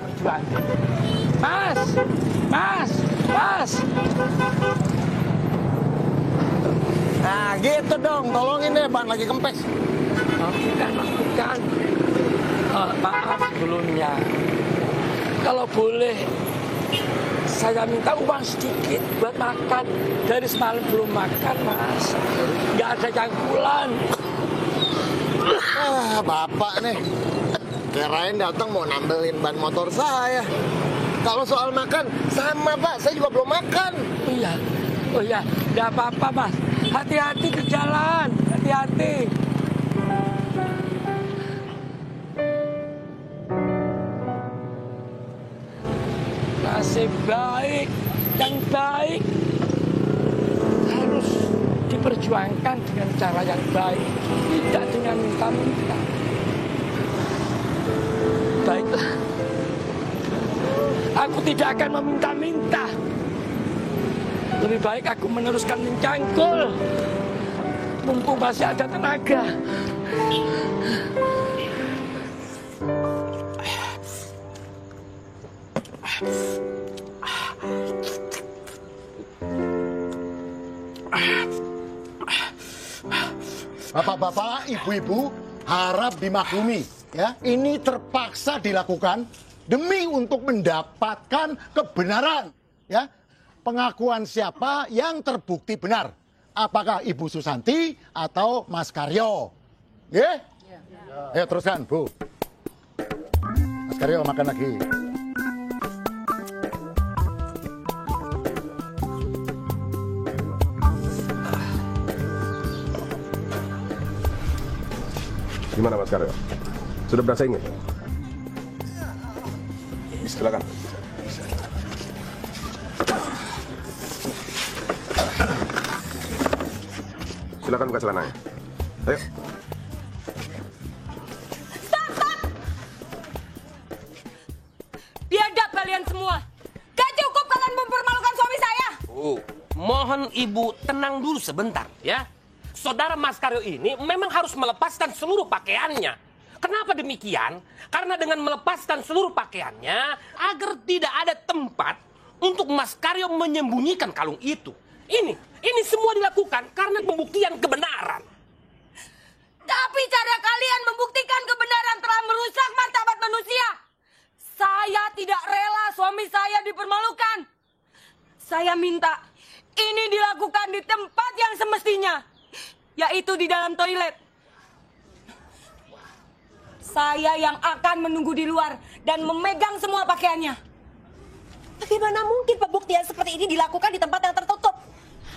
Mas. Nah gitu dong, tolongin deh, ban lagi kempes. Bukan. Maaf sebelumnya. Kalau boleh, saya minta uang sedikit buat makan. Dari semalam belum makan, Mas. Nggak ada cangkulan. Bapak nih, kirain datang mau nambelin ban motor saya. Kalau soal makan, sama Pak, saya juga belum makan. Oh iya, tidak apa-apa Mas. Hati-hati di jalan, hati-hati. Nasib baik yang baik harus diperjuangkan dengan cara yang baik, tidak dengan minta-minta. Baiklah, aku tidak akan meminta-minta. Lebih baik aku meneruskan mencangkul, mumpung masih ada tenaga. Bapak-bapak, ibu-ibu harap dimaklumi ya. Ini terpaksa dilakukan demi untuk mendapatkan kebenaran ya. Pengakuan siapa yang terbukti benar? Apakah Ibu Susanti atau Mas Karyo? Nggih? Ayo teruskan, Bu. Mas Karyo makan lagi. Gimana Mas Karyo? Sudah berasa ingin? Silakan. Silakan buka celananya. Ayo. Stop! Biadab kalian semua. Gak cukup kalian mempermalukan suami saya. Mohon Ibu tenang dulu sebentar ya. Saudara Mas Karyo ini memang harus melepaskan seluruh pakaiannya. Kenapa demikian? Karena dengan melepaskan seluruh pakaiannya agar tidak ada tempat untuk Mas Karyo menyembunyikan kalung itu. Ini semua dilakukan karena pembuktian kebenaran. Tapi cara kalian membuktikan kebenaran telah merusak martabat manusia. Saya tidak rela suami saya dipermalukan. Saya minta ini dilakukan di tempat yang semestinya, yaitu di dalam toilet. Saya yang akan menunggu di luar dan memegang semua pakaiannya. Bagaimana mungkin pembuktian seperti ini dilakukan di tempat yang tertutup?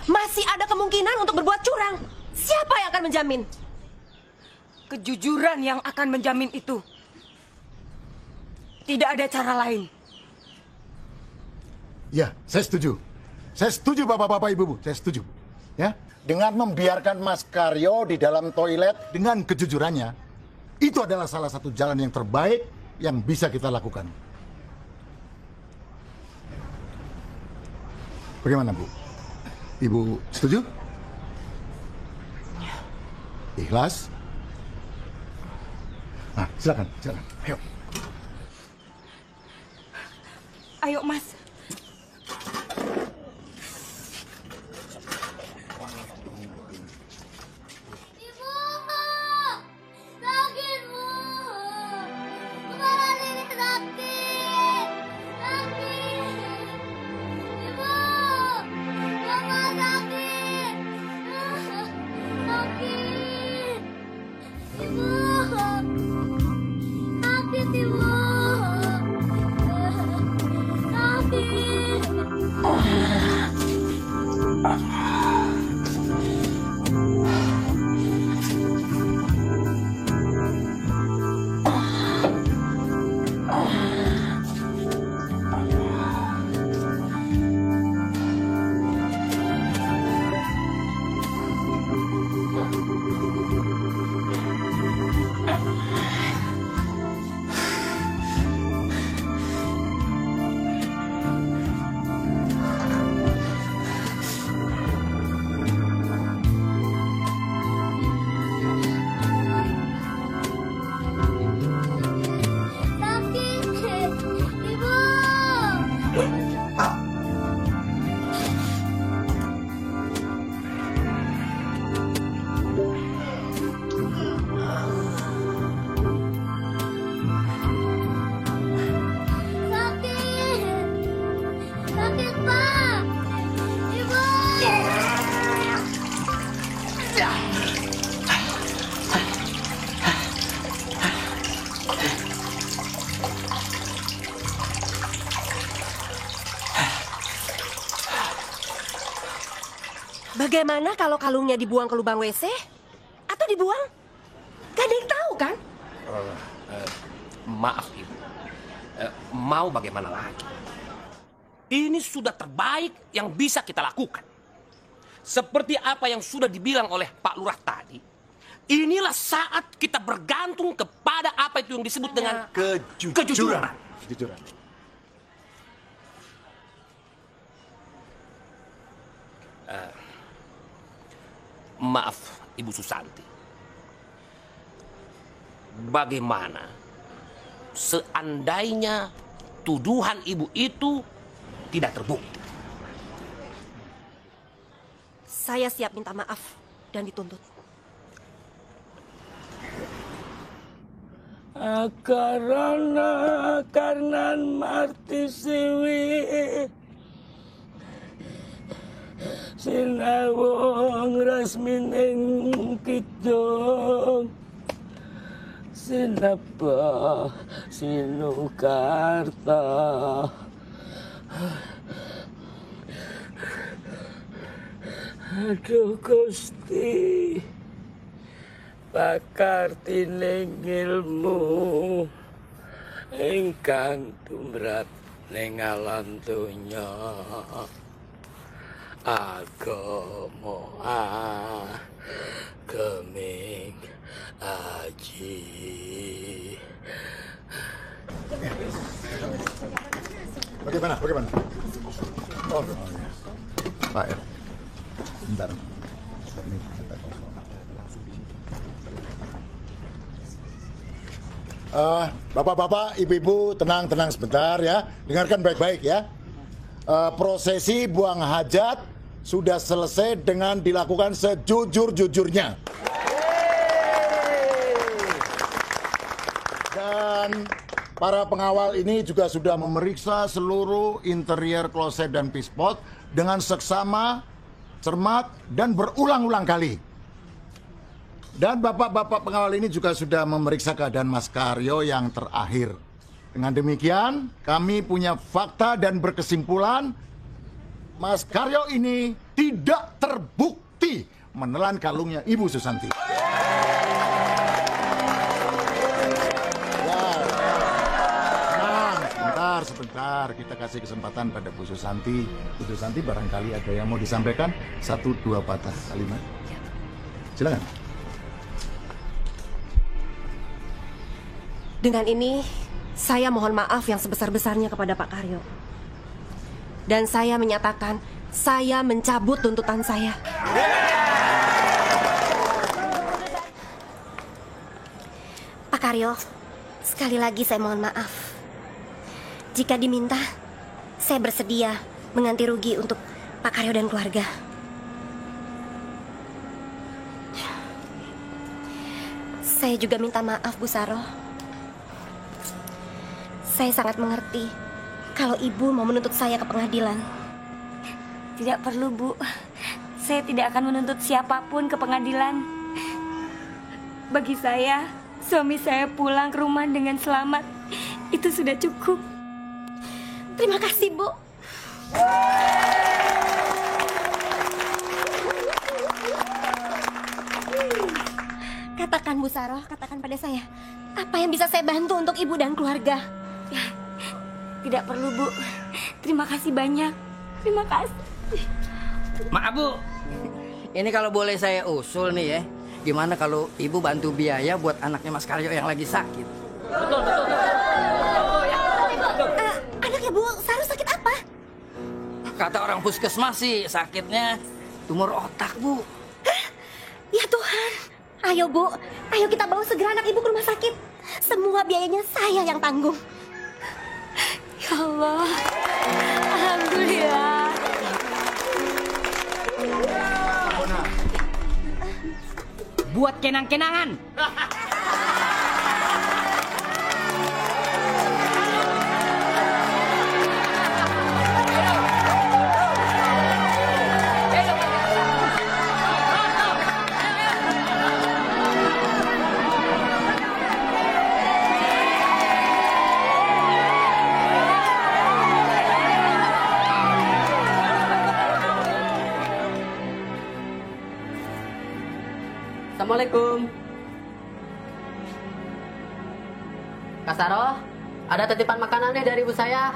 Masih ada kemungkinan untuk berbuat curang. Siapa yang akan menjamin? Kejujuran yang akan menjamin itu. Tidak ada cara lain. Ya, saya setuju. Saya setuju Bapak-bapak, Ibu-ibu. Saya setuju. Ya, dengan membiarkan Mas Karyo di dalam toilet dengan kejujurannya, itu adalah salah satu jalan yang terbaik yang bisa kita lakukan. Bagaimana, Bu? Ibu setuju? Ikhlas? Nah, silakan. Ayo. Ayo, Mas. Sakit, Ibu. Bagaimana kalau kalungnya dibuang ke lubang WC? Atau dibuang? Gak ada yang tahu kan? Maaf Ibu, mau bagaimana lagi? Ini sudah terbaik yang bisa kita lakukan. Seperti apa yang sudah dibilang oleh Pak Lurah tadi, inilah saat kita bergantung kepada apa itu yang disebut dengan kejujuran. Maaf Ibu Susanti. Bagaimana seandainya tuduhan Ibu itu tidak terbukti? Saya siap minta maaf dan dituntut. Karena marti siwi sinawong rasmin ing kidung sinapa sinukarta aduh Gusti pakarti ning ilmu ingkang tumrap ning alam donya agama geming aji. Bagaimana? Oh, Pak ya. Bentar. Bapak-bapak, ibu-ibu, tenang sebentar ya. Dengarkan baik-baik ya. Prosesi buang hajat sudah selesai dengan dilakukan sejujur-jujurnya. Dan para pengawal ini juga sudah memeriksa seluruh interior kloset dan pispot dengan seksama, cermat, dan berulang-ulang kali. Dan bapak-bapak pengawal ini juga sudah memeriksa keadaan Mas Karyo yang terakhir. Dengan demikian, kami punya fakta dan berkesimpulan Mas Karyo ini tidak terbukti menelan kalungnya Ibu Susanti. Sebentar, kita kasih kesempatan pada Bu Susanti. Bu Susanti barangkali ada yang mau disampaikan, 1-2 patah kalimat. Silakan. Dengan ini, saya mohon maaf yang sebesar-besarnya kepada Pak Karyo. Dan saya menyatakan, saya mencabut tuntutan saya. Pak Karyo, sekali lagi saya mohon maaf. Jika diminta, saya bersedia mengganti rugi untuk Pak Karyo dan keluarga. Saya juga minta maaf, Bu Saro. Saya sangat mengerti kalau Ibu mau menuntut saya ke pengadilan. Tidak perlu, Bu. Saya tidak akan menuntut siapapun ke pengadilan. Bagi saya, suami saya pulang ke rumah dengan selamat. Itu sudah cukup. Terima kasih, Bu. Katakan, Bu Saro, katakan pada saya, apa yang bisa saya bantu untuk Ibu dan keluarga? Tidak perlu, Bu. Terima kasih banyak. Terima kasih. Maaf, Bu. Ini kalau boleh saya usul nih ya. Gimana kalau Ibu bantu biaya buat anaknya Mas Karyo yang lagi sakit? Betul. Anaknya Bu Saro sakit apa? Kata orang puskesmas sih sakitnya tumor otak, Bu. Hah? Ya Tuhan. Ayo, Bu. Ayo kita bawa segera anak Ibu ke rumah sakit. Semua biayanya saya yang tanggung. Ya Allah. Alhamdulillah. Buat kenang-kenangan. Assalamualaikum. Kak Saro, ada titipan makanan nih dari ibu saya.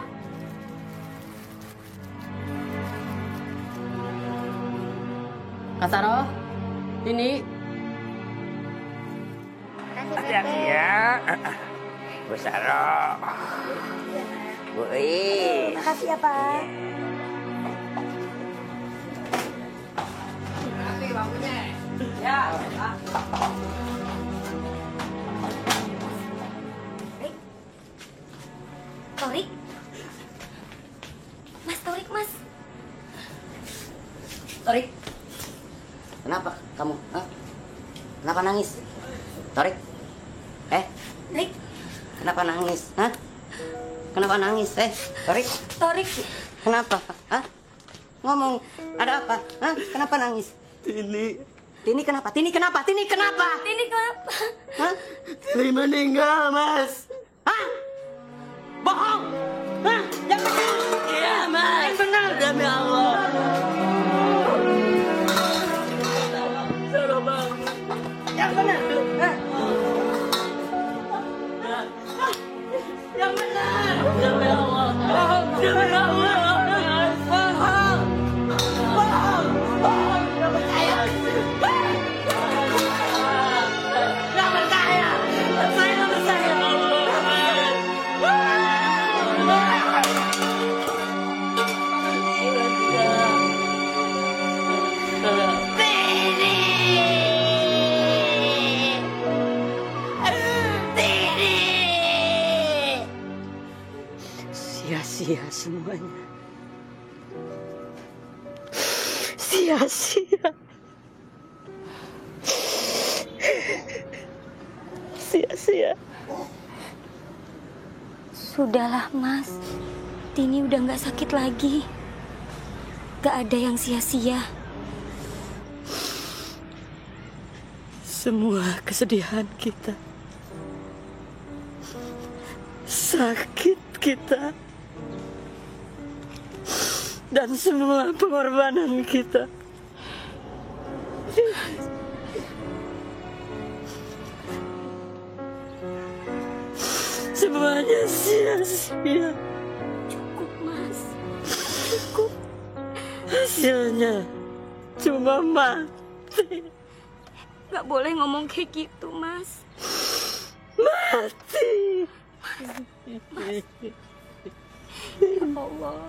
Kak Saro, ini. Hati-hati ya. Bu Saro. Bu I. Makasih ya, Pak. Terima kasih bangkunya. Ya. Torik. Mas, Torik, Mas. Torik. Kenapa kamu? Hah? Kenapa nangis? Torik. Torik. Kenapa nangis? Hah? Kenapa nangis? Torik. Torik. Kenapa? Hah? Ngomong, ada apa? Hah? Kenapa nangis? Tini kenapa? Tini kenapa? Tini kenapa? Tini kenapa? Hah? Tini meninggal, Mas. Hah? Bohong! Hah? Yang benar! Iya, Mas. Yang benar, demi Allah. Yang benar. Hah? Yang benar. Demi Allah. Bohong. Demi Allah. Bohong. Bohong. Bohong. Nggak percaya. Nggak percaya. Saya nggak percaya. Sia-sia semuanya. Sia-sia. Sia-sia. Sudahlah, Mas. Tini udah nggak sakit lagi. Gak ada yang sia-sia. Semua kesedihan kita, sakit kita, dan semua pengorbanan kita semuanya sia-sia. Cukup, Mas. Cukup. Hasilnya cuma mati. Gak boleh ngomong kayak gitu, Mas. Mati. Mas. Ya Allah.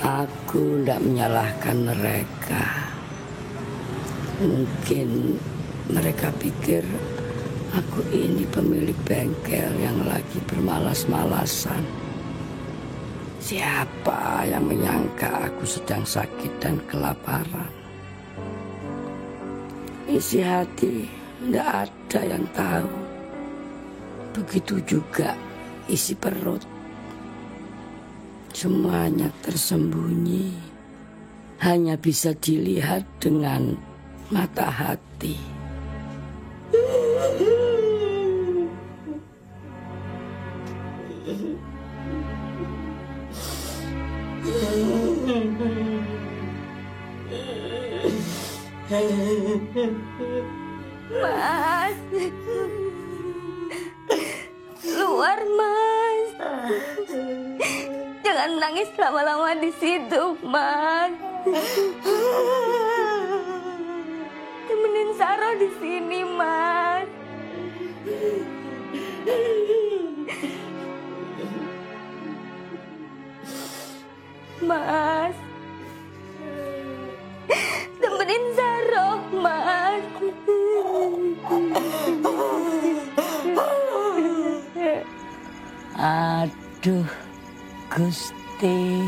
Aku tidak menyalahkan mereka. Mungkin mereka pikir aku ini pemilik bengkel yang lagi bermalas-malasan. Siapa yang menyangka aku sedang sakit dan kelaparan? Isi hati tidak ada yang tahu. Begitu juga isi perut. Semuanya tersembunyi, hanya bisa dilihat dengan mata hati. Mas. Keluar, Mas. Jangan menangis lama-lama di situ, Mas. Temenin Saro di sini, Mas. Mas. Temenin Duh, Gusti,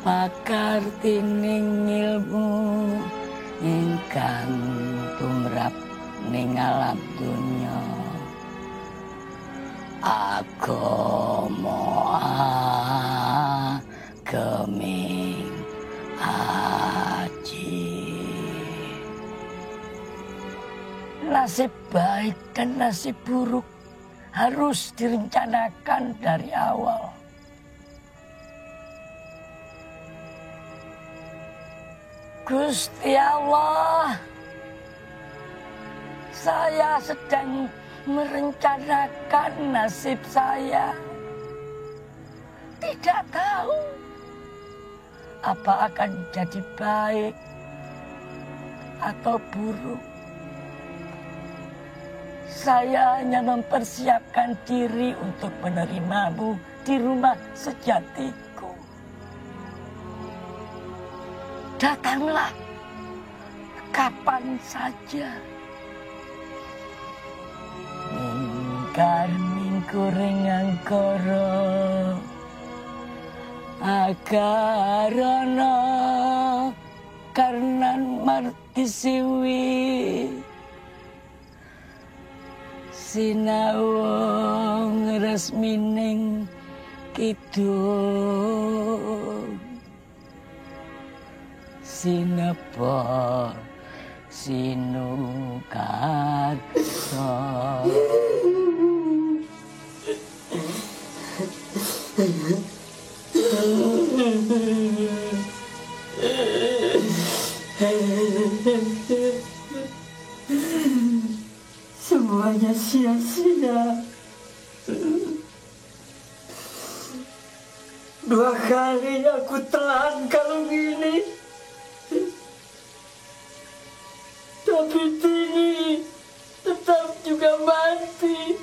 pakar tining ilmu ingkang tumrap ning alam dunya. Agama geming aji. Nasib baik dan nasib buruk harus direncanakan dari awal. Gusti Allah, saya sedang merencanakan nasib saya. Tidak tahu apa akan jadi baik atau buruk. Saya hanya mempersiapkan diri untuk menerimamu di rumah sejatiku. Datanglah kapan saja. Mingkar mingkuring angkara agarana karnan marti siwi sinawong resmining kidung sinepa sinukarsa. Semuanya sia-sia. 2 kali aku telan kalung ini. Tapi Tini tetap juga mati.